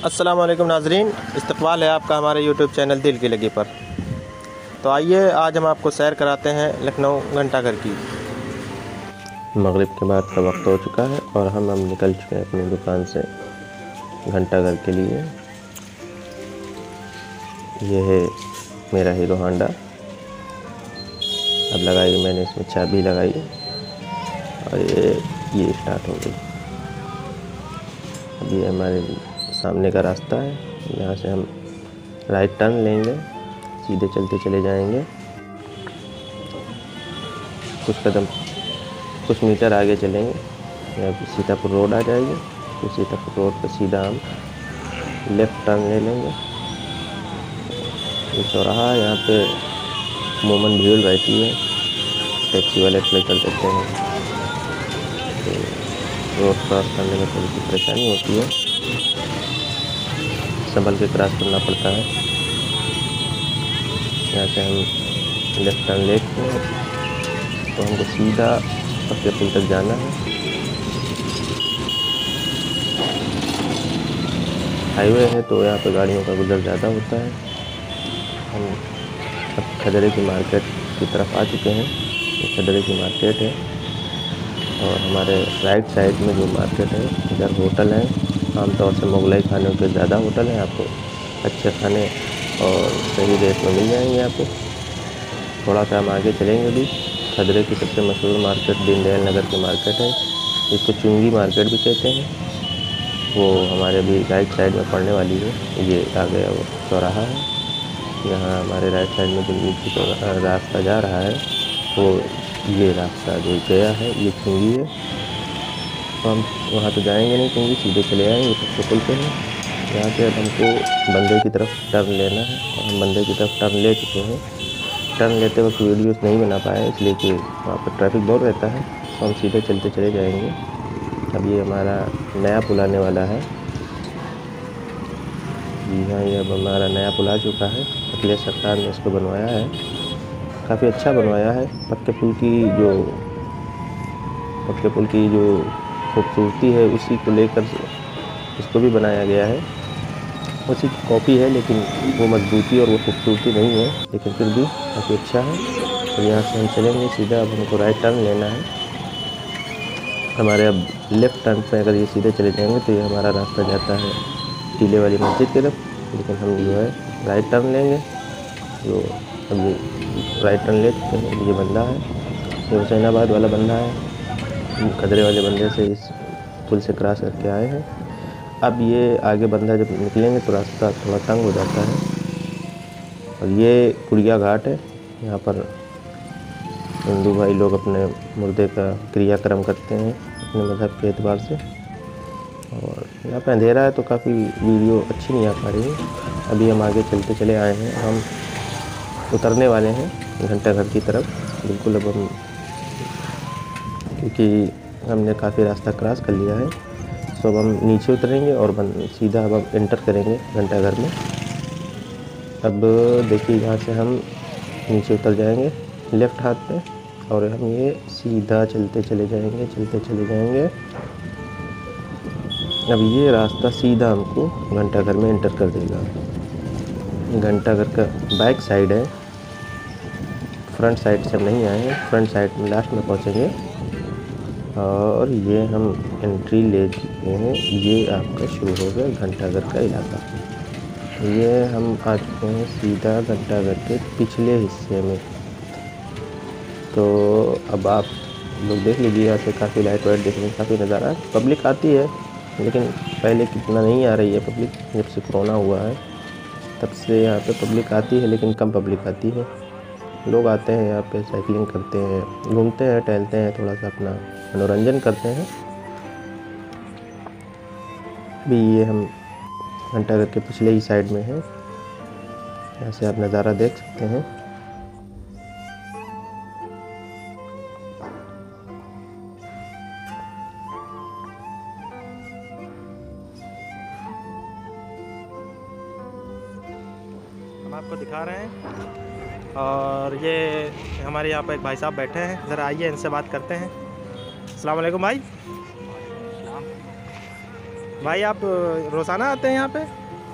अस्सलाम वालेकुम नाजरीन, इस्तकबाल है आपका हमारे यूट्यूब चैनल दिल की लगी पर। तो आइए आज हम आपको सैर कराते हैं लखनऊ घंटाघर की। मगरिब के बाद का वक्त हो चुका है और हम निकल चुके हैं अपनी दुकान से घंटाघर के लिए। ये है मेरा हीरो होंडा। अब लगाई मैंने इसमें चाबी लगाई और ये स्टार्ट हो गई। अब ये हमारे सामने का रास्ता है, यहाँ से हम राइट टर्न लेंगे, सीधे चलते चले जाएंगे। कुछ मीटर आगे चलेंगे, यहाँ पे सीतापुर रोड आ जाएगी। फिर सीतापुर रोड पर सीधा हम लेफ़्ट टर्न ले लेंगे। ये चौराहा है, यहाँ पे अमूमन भीड़ रहती है, टैक्सी वाले कर देते हैं, तो रोड क्रॉस करने में थोड़ी सी परेशानी होती है, संभल के क्रॉस करना पड़ता है। यहाँ से हम लेफ्ट टर्न लेते हैं तो हमको सीधा पक्के पुल तक जाना है। हाईवे है तो यहाँ पे गाड़ियों का गुजर ज़्यादा होता है। हम अब खदरे की मार्केट की तरफ आ चुके हैं। ये खदरे की मार्केट है और हमारे राइट साइड में जो मार्केट है इधर होटल है। आमतौर से मुगलाई खाने के ज़्यादा होटल हैं, आपको अच्छे खाने और सही रेट में मिल जाएंगे आपको। थोड़ा सा हम आगे चलेंगे भी, खदरे की सबसे मशहूर मार्केट दीनदयाल नगर की मार्केट है, इसको चुंगी मार्केट भी कहते हैं। वो हमारे भी राइट साइड में पड़ने वाली है। ये आ गया वो चौराहा है, यहाँ हमारे राइट साइड में जो नीचे रास्ता जा रहा है वो ये रास्ता जो गया है ये चुंगी है। तो हम वहाँ तो जाएंगे नहीं, चुंगी सीधे चले आएंगे पक्के पुल पे हैं। यहाँ से अब हमको बंदे की तरफ टर्न लेना है और हम बंदे की तरफ टर्न ले चुके हैं। टर्न लेते वक्त वीडियोस नहीं बना पाए इसलिए कि वहाँ पर ट्रैफिक बहुत रहता है, तो हम सीधे चलते चले जाएंगे। अब ये हमारा नया पुल आने वाला है। जी हाँ, ये अब हमारा नया पुल आ चुका है। अखिलेश सरकार ने इसको बनवाया है, काफ़ी अच्छा बनवाया है। पक्के पुल की जो खूबसूरती है उसी को लेकर इसको भी बनाया गया है। उसी की कॉपी है, लेकिन वो मजबूती और वो खूबसूरती नहीं है, लेकिन फिर भी काफ़ी अच्छा है। तो यहाँ से हम चलेंगे सीधा। अब हमको राइट टर्न लेना है। हमारे अब लेफ़्ट टर्न पे अगर ये सीधे चले जाएंगे तो ये हमारा रास्ता जाता है टीले वाली मस्जिद की तरफ, लेकिन हम जो है राइट टर्न लेंगे। तो अब ये राइट टर्न ले चुके हैं। ये बंदा है, ये हुसैनाबाद वाला बंदा है, खदरे वाले बंदे से इस पुल से क्रॉस करके आए हैं। अब ये आगे बंदा जब निकलेंगे तो रास्ता थोड़ा तंग हो जाता है। और ये कुड़िया घाट है, यहाँ पर हिंदू भाई लोग अपने मुर्दे का क्रियाक्रम करते हैं अपने मज़हब के एतबार से। और यहाँ पे अंधेरा है तो काफ़ी वीडियो अच्छी नहीं आ पा रही है। अभी हम आगे चलते चले आए हैं, हम उतरने वाले हैं घंटाघर की तरफ बिल्कुल। अब हम क्योंकि हमने काफ़ी रास्ता क्रॉस कर लिया है, तो अब हम नीचे उतरेंगे और सीधा अब हम एंटर करेंगे घंटाघर में। अब देखिए यहाँ से हम नीचे उतर जाएंगे लेफ़्ट हाथ पे और हम ये सीधा चलते चले जाएंगे। अब ये रास्ता सीधा हमको घंटाघर में एंटर कर देगा। घंटाघर का बैक साइड है, फ्रंट साइड से हम नहीं आए हैं, फ्रंट साइड में लास्ट में पहुँचेंगे। और ये हम एंट्री ले चुके हैं, ये आपका शुरू हो गया घंटाघर का इलाका। ये हम आ चुके हैं सीधा घंटाघर के पिछले हिस्से में। तो अब आप लोग देख लीजिए, यहाँ से काफ़ी लाइट वाइट देखने में काफ़ी नज़ारा है। पब्लिक आती है, लेकिन पहले कितना नहीं आ रही है पब्लिक। जब से कोरोना हुआ है तब से यहाँ पे पब्लिक आती है, लेकिन कम पब्लिक आती है। लोग आते हैं यहाँ पे, साइकिलिंग करते हैं, घूमते हैं, टहलते हैं, थोड़ा सा अपना मनोरंजन करते हैं। अभी ये हम घंटाघर के पिछले ही साइड में हैं, यहाँ से आप नज़ारा देख सकते हैं। हम आपको दिखा रहे हैं और ये हमारे यहाँ पर एक भाई साहब बैठे हैं, ज़रा आइए इनसे बात करते हैं। अस्सलाम वालेकुम भाई। भाई आप रोज़ाना आते हैं यहाँ पे?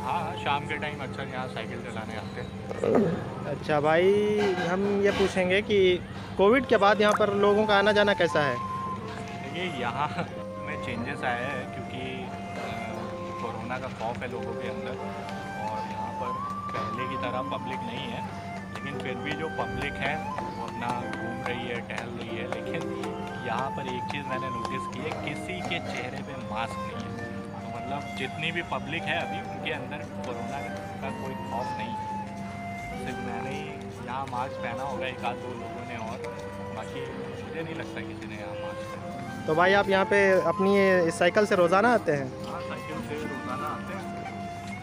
हाँ, शाम के टाइम अक्सर यहाँ साइकिल चलाने आते हैं। अच्छा भाई, हम ये पूछेंगे कि कोविड के बाद यहाँ पर लोगों का आना जाना कैसा है? देखिए यहाँ में चेंजेस आए हैं क्योंकि कोरोना का खौफ है लोगों के अंदर, और यहाँ पर पहले की तरह पब्लिक नहीं है। लेकिन फिर भी जो पब्लिक है वो अपना घूम रही है, टहल रही है। लेकिन यहाँ पर एक चीज़ मैंने नोटिस की है, किसी के चेहरे पे मास्क नहीं है। तो मतलब जितनी भी पब्लिक है अभी, उनके अंदर कोरोना का कोई खौफ नहीं है। सिर्फ मैंने ही यहाँ मास्क पहना होगा, एक आध दो लोगों ने, और बाकी मुझे नहीं लगता किसी ने यहाँ मास्क पहना। तो भाई आप यहाँ पे अपनी ये साइकिल से रोज़ाना आते हैं? हाँ, साइकिल से रोज़ाना आते हैं,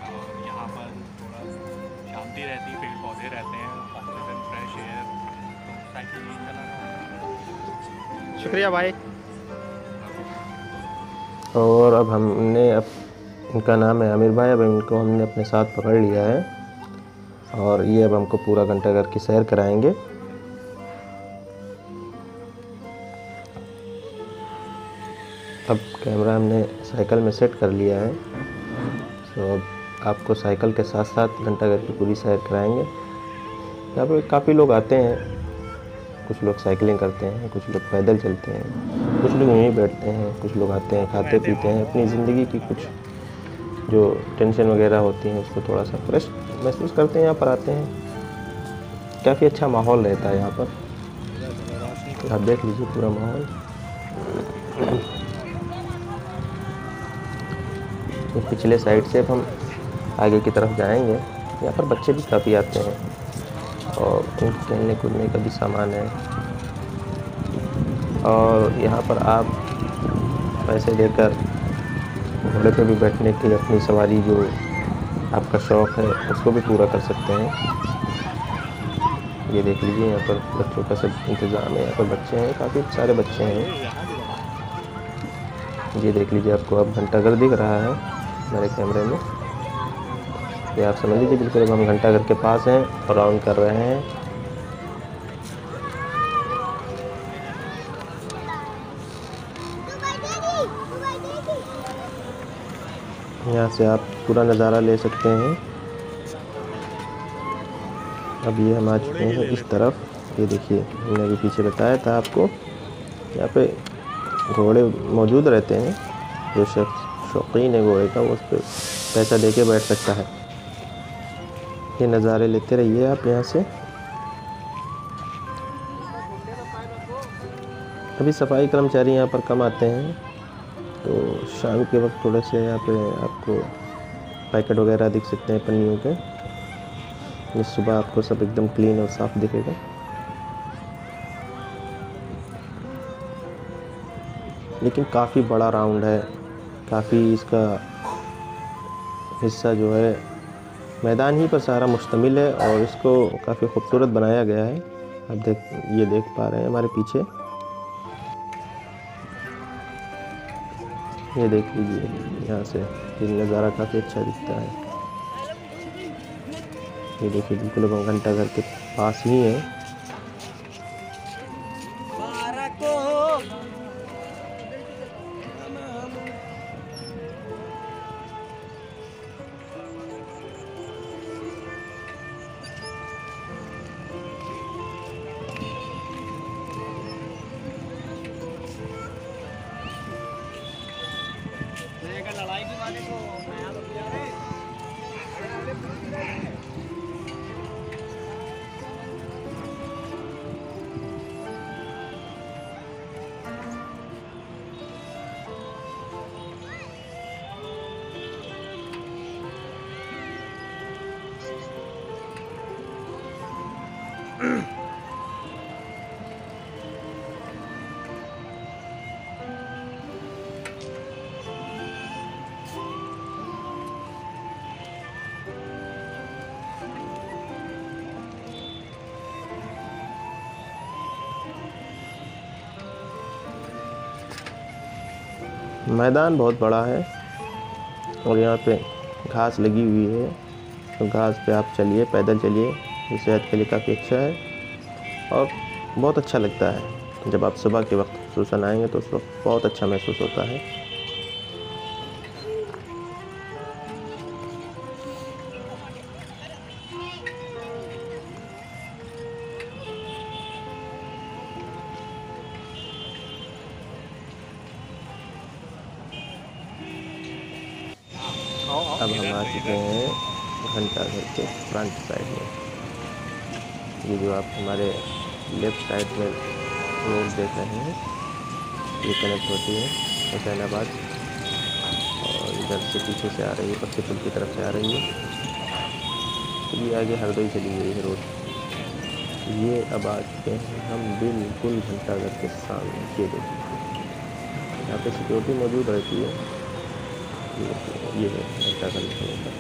और यहाँ पर थोड़ा शांति रहती है, पेड़ पौधे रहते हैं, ऑक्सीजन, फ्रेश एयर, तो साइकिल ही चलाना। शुक्रिया भाई। और अब हमने अब इनका नाम है आमिर भाई, अब इनको हमने अपने साथ पकड़ लिया है और ये अब हमको पूरा घंटा घर की सैर कराएंगे। अब कैमरा हमने साइकिल में सेट कर लिया है, तो अब आपको साइकिल के साथ साथ घंटा घर की पूरी सैर कराएंगे। यहाँ पे काफ़ी लोग आते हैं, कुछ लोग साइकिलिंग करते हैं, कुछ लोग पैदल चलते हैं, कुछ लोग यहीं बैठते हैं, कुछ लोग आते हैं, खाते पीते हैं, अपनी ज़िंदगी की कुछ जो टेंशन वगैरह होती हैं उसको थोड़ा सा फ्रेश महसूस करते हैं, यहाँ पर आते हैं। काफ़ी अच्छा माहौल रहता है यहाँ पर, आप देख लीजिए पूरा माहौल। तो पिछले साइड से अब हम आगे की तरफ जाएंगे। यहाँ पर बच्चे भी काफ़ी आते हैं और उनके खेलने कूदने का भी सामान है, और यहाँ पर आप पैसे देकर घोड़े पे भी बैठने की अपनी सवारी जो आपका शौक़ है उसको भी पूरा कर सकते हैं। ये देख लीजिए यहाँ पर बच्चों का सब इंतज़ाम है, यहाँ पर बच्चे हैं, काफ़ी सारे बच्चे हैं। ये देख लीजिए, आपको अब घंटाघर दिख रहा है मेरे कैमरे में, ये आप समझ लीजिए बिल्कुल अब हम घंटाघर के पास हैं और राउंड कर रहे हैं। यहाँ से आप पूरा नज़ारा ले सकते हैं। अब ये हम आ चुके हैं इस तरफ। ये देखिए, मैंने अभी पीछे बताया था आपको, यहाँ पे घोड़े मौजूद रहते हैं। जो शख्स शौकीन है घोड़े का, वो उस पर पैसा दे के बैठ सकता है। ये नज़ारे लेते रहिए आप यहाँ से। अभी सफाई कर्मचारी यहाँ पर कम आते हैं, तो शाम के वक्त थोड़े से यहाँ पे आपको पैकेट वगैरह दिख सकते हैं पन्नियों के। ये सुबह आपको सब एकदम क्लीन और साफ़ दिखेगा। लेकिन काफ़ी बड़ा राउंड है, काफ़ी इसका हिस्सा जो है मैदान ही पर सारा मुश्तमिल है, और इसको काफ़ी खूबसूरत बनाया गया है। आप ये देख पा रहे हैं हमारे पीछे, ये देख लीजिए यहाँ से ये नज़ारा काफ़ी अच्छा दिखता है। ये देखिए बिल्कुल हम घंटाघर के पास ही हैं। लड़ाई की वाले को नया लोग जा रहे हैं। मैदान बहुत बड़ा है और यहाँ पे घास लगी हुई है, तो घास पे आप चलिए, पैदल चलिए, ये सेहत के लिए काफ़ी अच्छा है और बहुत अच्छा लगता है। जब आप सुबह के वक्त सुबह आएंगे तो उस वक्त बहुत अच्छा महसूस होता है। अब हम आ चुके हैं घंटाघर के फ्रंट साइड में। ये जो आप हमारे लेफ़्ट साइड में रोड देख रहे हैं, ये कनेक्ट होती है हुसैनाबाद और इधर से पीछे से आ रही है, पक्के पुल की तरफ से आ रही है। ये आगे हरदोई चली गई है रोड। ये अब आ चुके हैं हम बिल्कुल घंटाघर के सामने। ये देखिए, यहाँ पे सिक्योरिटी मौजूद रहती है। ये है घंटाघर लिखने का।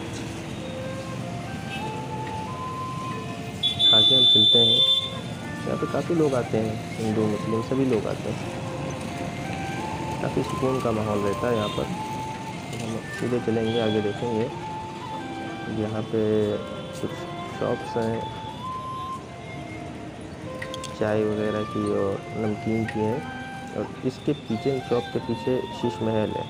आगे हम चलते हैं। यहाँ पे काफ़ी लोग आते हैं, हिंदू मुस्लिम सभी लोग आते हैं। काफ़ी सुकून का माहौल रहता है यहाँ पर। हम सीधे चलेंगे, आगे देखेंगे। यहाँ पे कुछ शॉप्स हैं चाय वगैरह की और नमकीन की हैं, और इसके पीछे, शॉप के पीछे शीश महल है।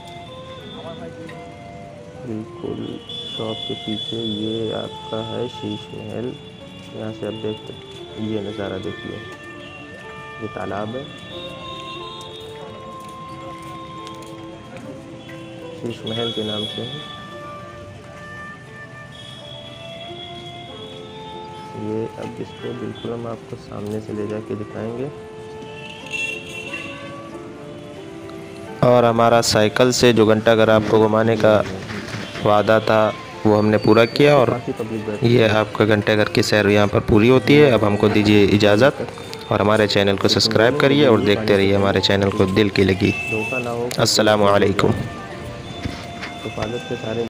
बिल्कुल शॉप के पीछे ये आपका है शीश महल। यहाँ से आप देख, ये नज़ारा देखिए, ये तालाब है। शीश महल के नाम से है ये। अब इसको बिल्कुल हम आपको सामने से ले जाके दिखाएंगे। और हमारा साइकिल से जो घंटाघर आपको घुमाने का वादा था वो हमने पूरा किया, और ये आपका घंटाघर की सैर यहाँ पर पूरी होती है। अब हमको दीजिए इजाज़त, और हमारे चैनल को सब्सक्राइब करिए और देखते रहिए हमारे चैनल को दिल की लगी। अस्सलामु अलैकुम। हिफाजत के सारे